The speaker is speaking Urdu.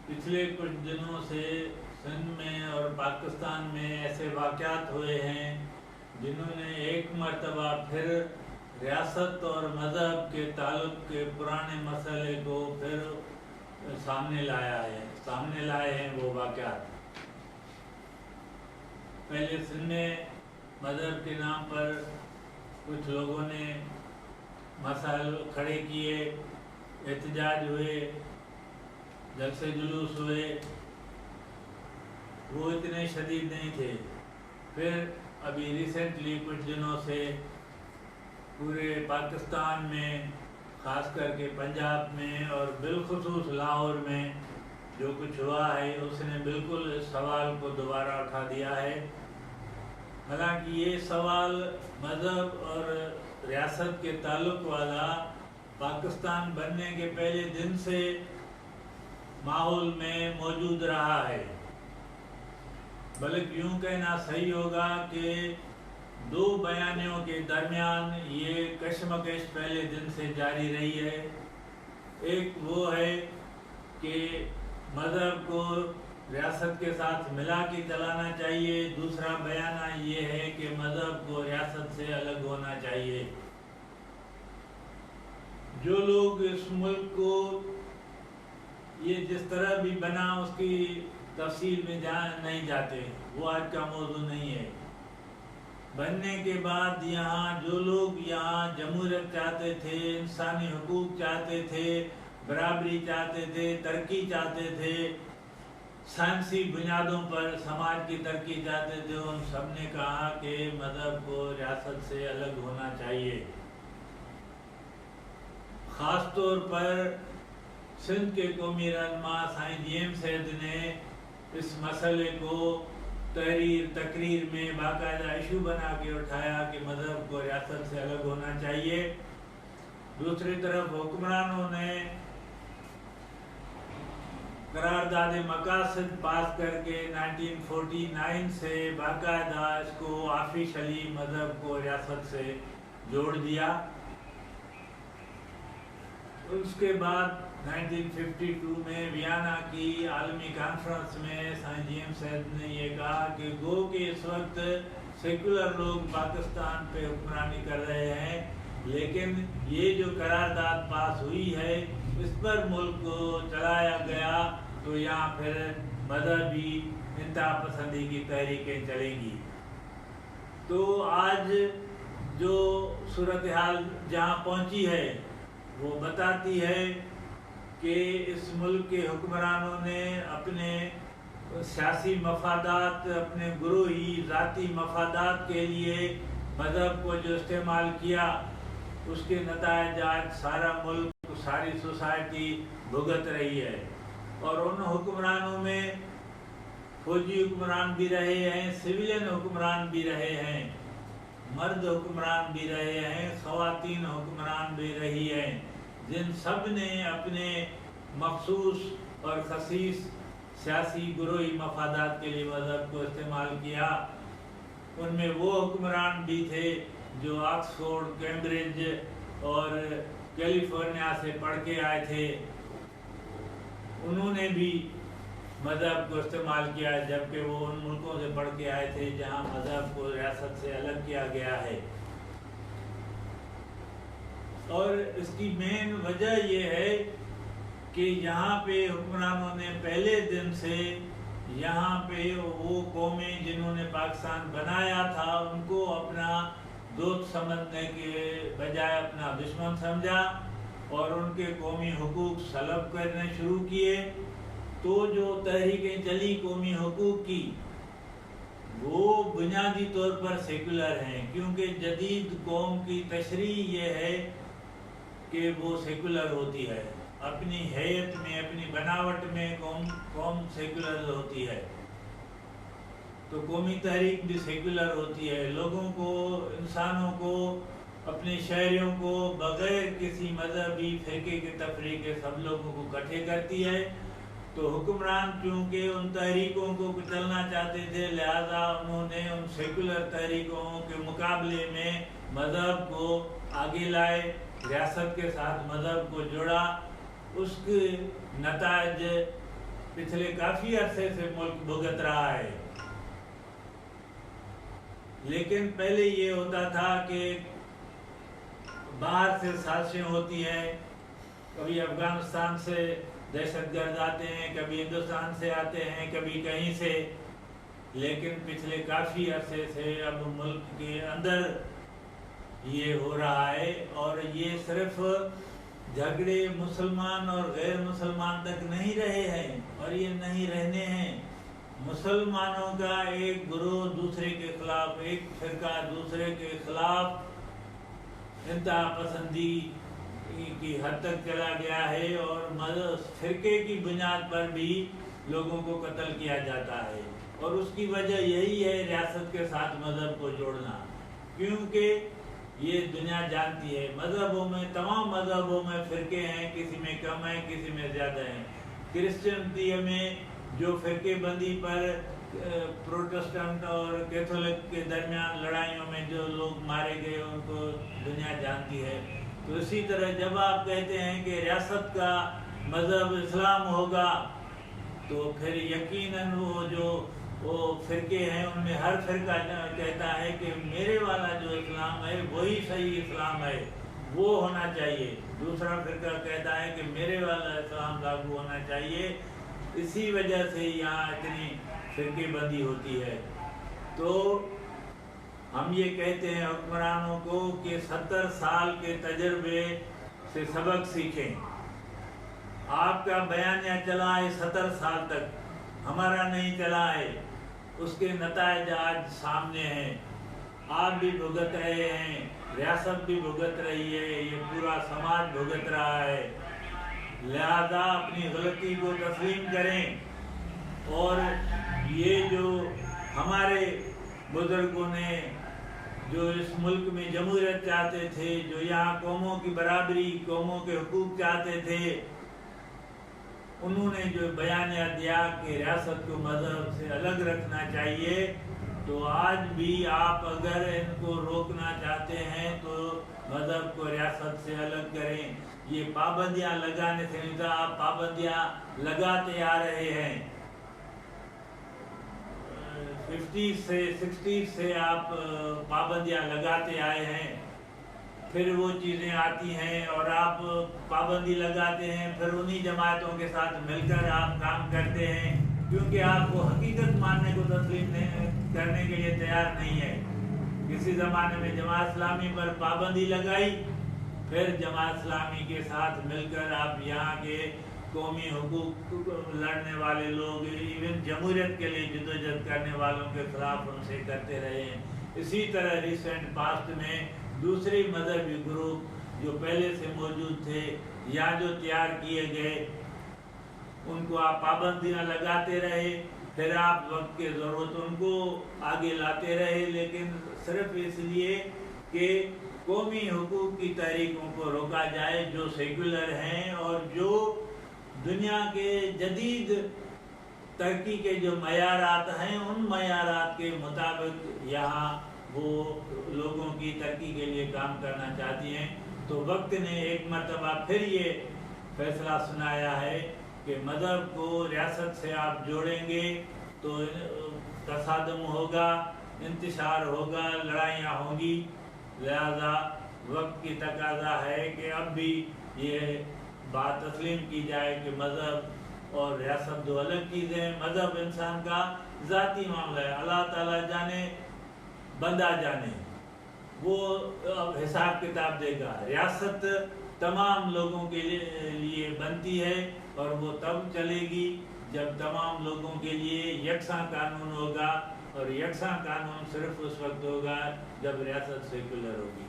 پچھلے کچھ دنوں سے سندھ میں اور پاکستان میں ایسے واقعات ہوئے ہیں جنہوں نے ایک مرتبہ پھر ریاست اور مذہب کے تعلق کے پرانے مسئلے کو پھر سامنے لائے ہیں وہ واقعات۔ پہلے سندھ میں مذہب کے نام پر کچھ لوگوں نے مسائل کھڑے کیے، احتجاج ہوئے، جلسے جلوس ہوئے، وہ اتنے شدید نہیں تھے۔ پھر ابھی ریسنٹلی کچھ دنوں سے پورے پاکستان میں، خاص کر کے پنجاب میں اور بالخصوص لاہور میں جو کچھ ہوا ہے اس نے بالکل اس سوال کو دوبارہ اٹھا دیا ہے۔ حالانکہ یہ سوال مذہب اور ریاست کے تعلق والا پاکستان بننے کے پہلے دن سے ماحول میں موجود رہا ہے، بلکہ یوں کہنا صحیح ہوگا کہ دو بیانیوں کے درمیان یہ کشمکش پہلے دن سے جاری رہی ہے۔ ایک وہ ہے کہ مذہب کو ریاست کے ساتھ ملا کے چلانا چاہیے، دوسرا بیانہ یہ ہے کہ مذہب کو ریاست سے الگ ہونا چاہیے۔ جو لوگ اس ملک کو یہ جس طرح بھی بنا اس کی تفصیل میں نہیں جاتے، وہ آج کا موضوع نہیں ہے۔ بننے کے بعد یہاں جو لوگ یہاں جمہوریت چاہتے تھے، انسانی حقوق چاہتے تھے، برابری چاہتے تھے، ترقی چاہتے تھے، سائنسی بنیادوں پر سماج کی ترقی چاہتے تھے، ان سب نے کہا کہ مذہب کو ریاست سے الگ ہونا چاہیے۔ خاص طور پر سندھ کے قومی رہنما سائیں جیم سید نے اس مسئلے کو تقریر میں باقاعدہ ایشو بنا کے اٹھایا کہ مذہب کو ریاست سے الگ ہونا چاہیے۔ دوسری طرف حکمرانوں نے قرارداد مقاصد پاس کر کے 1949 سے باقاعدہ اس کو آفیشلی مذہب کو ریاست سے جوڑ دیا۔ اس کے بعد 1952 میں ویانا کی عالمی کانفرنس میں سائیں جیم سید نے یہ کہا کہ گو کہ اس وقت سیکولر لوگ پاکستان پہ حکمرانی کر رہے ہیں، لیکن یہ جو قرارداد پاس ہوئی ہے اس پر ملک کو چلایا گیا تو یہاں پھر مذہبی انتہا پسندی کی تحریکیں چلیں گی۔ تو آج جو صورتحال جہاں پہنچی ہے وہ بتاتی ہے کہ اس ملک کے حکمرانوں نے اپنے سیاسی مفادات، اپنے گروہی ذاتی مفادات کے لیے مذہب کو جو استعمال کیا، اس کے نتائج آج سارا ملک، ساری سوسائٹی بھگت رہی ہے۔ اور ان حکمرانوں میں فوجی حکمران بھی رہے ہیں، سویلین حکمران بھی رہے ہیں، مرد حکمران بھی رہے ہیں، خواتین حکمران بھی رہی ہیں، جن سب نے اپنے مخصوص اور خصیص سیاسی گروہی مفادات کے لیے مذہب کو استعمال کیا۔ ان میں وہ حکمران بھی تھے جو آکسفورڈ، کیمبرج اور کیلیفورنیا سے پڑھ کے آئے تھے، انہوں نے بھی مذہب کو استعمال کیا، جبکہ وہ ان ملکوں سے پڑھ کے آئے تھے جہاں مذہب کو ریاست سے الگ کیا گیا ہے۔ اور اس کی مین وجہ یہ ہے کہ یہاں پہ حکمرانوں نے پہلے دن سے یہاں پہ وہ قومیں جنہوں نے پاکستان بنایا تھا ان کو اپنا دوست سمجھنے کے بجائے اپنا دشمن سمجھا اور ان کے قومی حقوق سلب کرنے شروع کیے۔ تو جو تحریکیں چلی قومی حقوق کی وہ بنیادی طور پر سیکولر ہیں، کیونکہ جدید قوم کی تشریح یہ ہے کہ وہ سیکولر ہوتی ہے، اپنی حیت میں، اپنی بناوٹ میں قوم سیکولر ہوتی ہے۔ تو قومی تحریک بھی سیکولر ہوتی ہے، لوگوں کو، انسانوں کو، اپنے شہریوں کو بغیر کسی مذہبی فرقے کے تفریق کے سب لوگوں کو اکٹھے کرتی ہے۔ تو حکمران چونکہ ان تحریکوں کو کچلنا چاہتے تھے، لہذا انہوں نے ان سیکولر تحریکوں کے مقابلے میں مذہب کو آگے لائے، ریاست کے ساتھ مذہب کو جوڑا۔ اس کے نتائج پچھلے کافی عرصے سے ملک بھگت رہا ہے. لیکن پہلے یہ ہوتا تھا کہ باہر سے سازشیں ہوتی ہیں، کبھی افغانستان سے دہشت گرد آتے ہیں، کبھی ہندوستان سے آتے ہیں، کبھی کہیں سے. لیکن پچھلے کافی عرصے سے اب ملک کے اندر یہ ہو رہا ہے، اور یہ صرف جھگڑے مسلمان اور غیر مسلمان تک نہیں رہے ہیں، اور یہ نہیں رہنے ہیں. مسلمانوں کا ایک گروہ دوسرے کے خلاف، ایک فرقہ دوسرے کے خلاف انتہا پسندی کی حد تک چلا گیا ہے، اور فرقے کی بنیاد پر بھی لوگوں کو قتل کیا جاتا ہے. اور اس کی وجہ یہی ہے ریاست کے ساتھ مذہب کو جوڑنا، کیونکہ یہ دنیا جانتی ہے مذہبوں میں، تمام مذہبوں میں فرقے ہیں، کسی میں کم ہیں، کسی میں زیادہ ہیں. کرسچنٹی میں جو فرقے بندی پر پروٹسٹنٹ اور کیتھولک کے درمیان لڑائیوں میں جو لوگ مارے گئے ان کو دنیا جانتی ہے. تو اسی طرح جب آپ کہتے ہیں کہ ریاست کا مذہب اسلام ہوگا، تو پھر یقیناً وہ فرقے ہیں ان میں ہر فرقہ کہتا ہے کہ میرے والا جو اسلام ہے وہی صحیح اسلام ہے، وہ ہونا چاہیے. دوسرا فرقہ کہتا ہے کہ میرے والا اسلام لاگو ہونا چاہیے. اسی وجہ سے یہاں اتنی فرقے بندی ہوتی ہے. تو ہم یہ کہتے ہیں حکمرانوں کو کہ 70 سال کے تجربے سے سبق سیکھیں. آپ کا بیانیہ چلا ہے 70 سال تک، ہمارا نہیں چلا ہے. اس کے نتائج آج سامنے ہیں. آپ بھی بھگت رہے ہیں، ریاست بھی بھگت رہی ہے، یہ پورا سماج بھگت رہا ہے. لہذا اپنی غلطی کو تسلیم کریں، اور یہ جو ہمارے بزرگوں نے جو اس ملک میں جمہوریت چاہتے تھے، جو یہاں قوموں کی برابری، قوموں کے حقوق چاہتے تھے، انہوں نے جو بیانیہ دیا کہ ریاست کو مذہب سے الگ رکھنا چاہیے، تو آج بھی آپ اگر ان کو روکنا چاہتے ہیں تو مذہب کو ریاست سے الگ کریں. یہ پابندیاں لگانے سے نہیں تھا، آپ پابندیاں لگاتے آ رہے ہیں. 60 سے آپ پابندیاں لگاتے آئے ہیں. پھر وہ چیزیں آتی ہیں اور آپ پابندی لگاتے ہیں، پھر انہی جماعتوں کے ساتھ مل کر آپ کام کرتے ہیں، کیونکہ آپ کو حقیقت ماننے کو تسلیم کرنے کے لیے تیار نہیں ہے. کسی زمانے میں جماعت اسلامی پر پابندی لگائی، پھر جماعت اسلامی کے ساتھ مل کر آپ یہاں کے قومی حقوق لڑنے والے لوگ، ایون جمہوریت کے لیے جدوجہد کرنے والوں کے خلاف ان سے کرتے رہے ہیں. اسی طرح ریسنٹ پاسٹ میں دوسری مذہبی گروپ جو پہلے سے موجود تھے یا جو تیار کیے گئے، ان کو آپ پابندیاں لگاتے رہے. پھر آپ وقت کے ضرورت ان کو آگے لاتے رہے، لیکن صرف اس لیے کہ قومی حقوق کی تحریکوں کو روکا جائے جو سیکولر ہیں اور جو دنیا کے جدید ترقی کے جو معیارات ہیں ان معیارات کے مطابق یہاں وہ لوگوں کی ترقی کے لیے کام کرنا چاہتی ہیں. تو وقت نے ایک مرتبہ پھر یہ فیصلہ سنایا ہے کہ مذہب کو ریاست سے آپ جوڑیں گے تو تصادم ہوگا، انتشار ہوگا، لڑائیاں ہوں گی. لہذا وقت کی تقاضا ہے کہ اب بھی یہ بات تسلیم کی جائے کہ مذہب اور ریاست دو الگ چیزیں ہیں. مذہب انسان کا ذاتی معاملہ ہے، اللہ تعالیٰ جانے بندہ جانے، وہ اب حساب کتاب دے گا. ریاست تمام لوگوں کے لیے بنتی ہے اور وہ تب چلے گی جب تمام لوگوں کے لیے یکساں قانون ہوگا، اور یکساں قانون صرف اس وقت ہوگا جب ریاست سیکولر ہوگی.